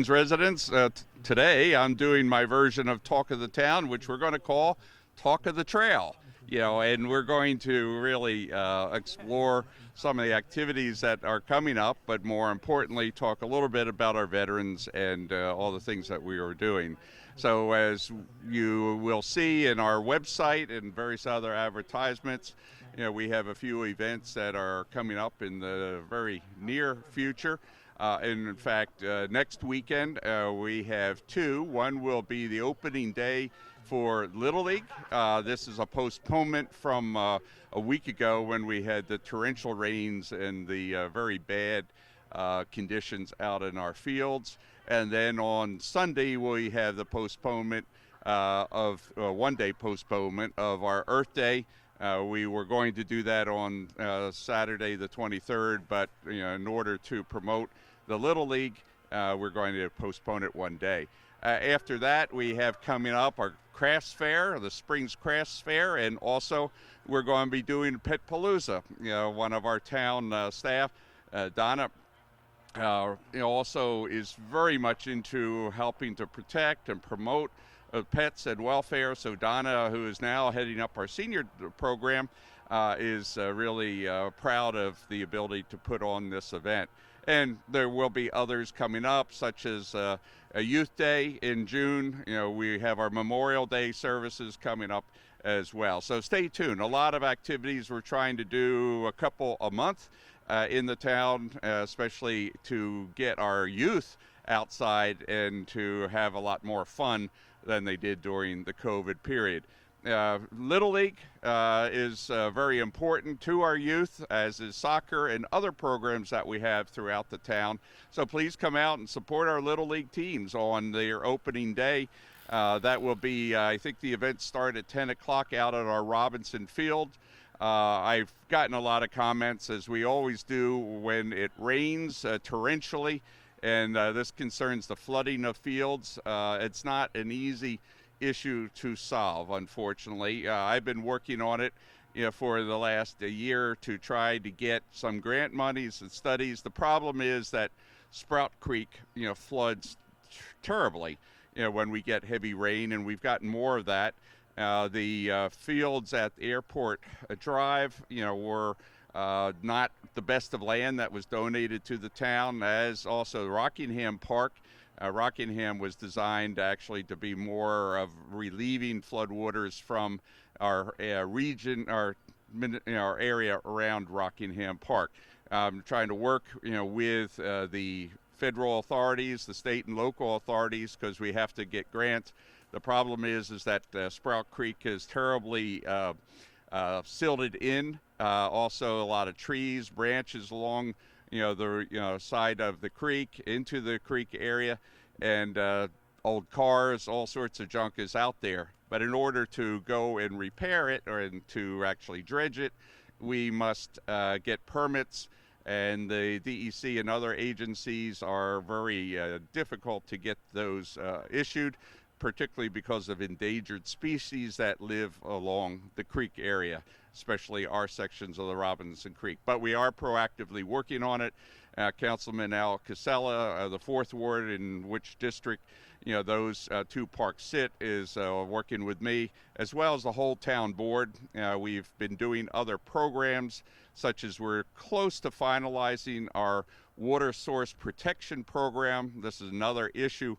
Veterans residents. Today I'm doing my version of Talk of the Town, which we're going to call Talk of the Trail. And we're going to really explore some of the activities that are coming up, but more importantly, talk a little bit about our veterans and all the things that we are doing. So as you will see in our website and various other advertisements, we have a few events that are coming up in the very near future. And in fact, next weekend we have two. One will be the opening day for Little League. This is a postponement from a week ago when we had the torrential rains and the very bad conditions out in our fields. And then on Sunday we have the postponement of one-day postponement of our Earth Day. We were going to do that on Saturday the 23rd, but in order to promote the Little League, we're going to postpone it one day. After that, we have coming up our crafts fair, the Springs Crafts Fair, and also we're going to be doing Pet Palooza. One of our town staff, Donna, also is very much into helping to protect and promote pets and welfare. So Donna, who is now heading up our senior program, is really proud of the ability to put on this event. And there will be others coming up, such as a Youth Day in June. We have our Memorial Day services coming up as well. So stay tuned. A lot of activities. We're trying to do a couple a month in the town, especially to get our youth outside and to have a lot more fun than they did during the COVID period. Little League is very important to our youth, as is soccer and other programs that we have throughout the town. So please come out and support our Little League teams on their opening day. That will be, I think the events start at 10 o'clock out at our Robinson Field. I've gotten a lot of comments, as we always do, when it rains torrentially, and this concerns the flooding of fields. It's not an easy issue to solve, unfortunately. I've been working on it for the last year to try to get some grant monies and studies. The problem is that Sprout Creek floods terribly when we get heavy rain, and we've gotten more of that. The fields at Airport Drive were not the best of land that was donated to the town, as also Rockingham Park. Rockingham was designed actually to be more of relieving floodwaters from our region, our area around Rockingham Park. Trying to work, with the federal authorities, the state and local authorities, because we have to get grants. The problem is that Sprout Creek is terribly silted in. Also, a lot of trees, branches along the side of the creek into the creek area, and old cars, all sorts of junk is out there. But in order to go and repair it and to actually dredge it, we must get permits, and the DEC and other agencies are very difficult to get those issued, particularly because of endangered species that live along the creek area, especially our sections of the Robinson Creek. But we are proactively working on it. Councilman Al Casella, the 4th Ward, in which district those two parks sit, is working with me, as well as the whole town board. We've been doing other programs, such as we're close to finalizing our water source protection program. This is another issue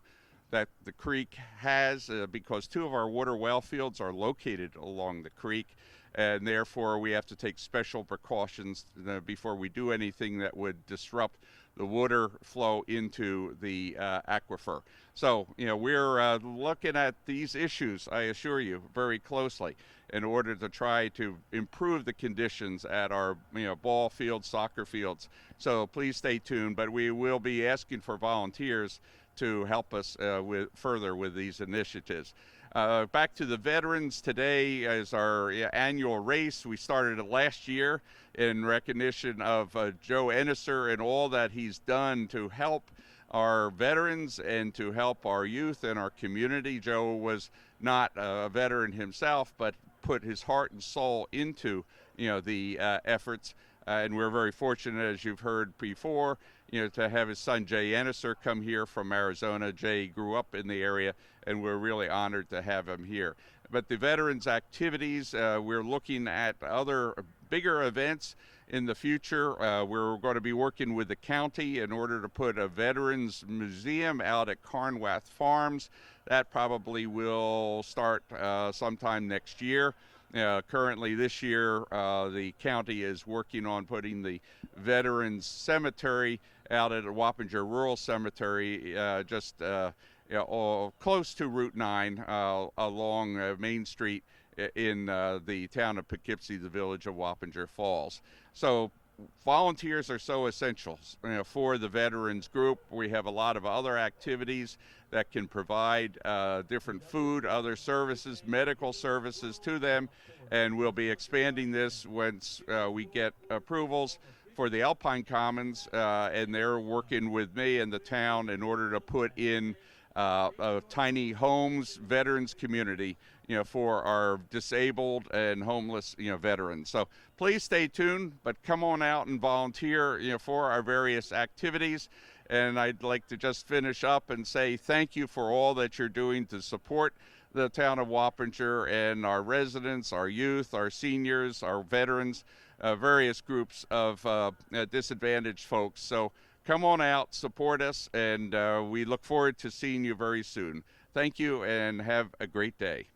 that the creek has because two of our water well fields are located along the creek, and therefore we have to take special precautions before we do anything that would disrupt the water flow into the aquifer. So, we're looking at these issues, I assure you, very closely in order to try to improve the conditions at our ball fields, soccer fields. So please stay tuned, but we will be asking for volunteers to help us further with these initiatives. Back to the veterans, today is our annual race. We started it last year in recognition of Joe Ennisser and all that he's done to help our veterans and to help our youth and our community. Joe was not a veteran himself, but put his heart and soul into the efforts. And we're very fortunate, as you've heard before, to have his son Jay Enniser come here from Arizona. Jay grew up in the area, and we're really honored to have him here. But the veterans activities, we're looking at other bigger events in the future. We're going to be working with the county in order to put a veterans museum out at Carnwath Farms. That probably will start sometime next year. Currently this year, the county is working on putting the Veterans Cemetery out at Wappinger Rural Cemetery, just close to Route 9 along Main Street in the town of Poughkeepsie, the village of Wappinger Falls. So volunteers are so essential for the veterans group. We have a lot of other activities that can provide different food, other services, medical services to them, and we'll be expanding this once we get approvals for the Alpine Commons, and they're working with me and the town in order to put in a tiny homes veterans community, for our disabled and homeless, veterans. So please stay tuned, but come on out and volunteer, for our various activities. And I'd like to just finish up and say thank you for all that you're doing to support the town of Wappinger and our residents, our youth, our seniors, our veterans, various groups of disadvantaged folks. So come on out, support us, and we look forward to seeing you very soon. Thank you, and have a great day.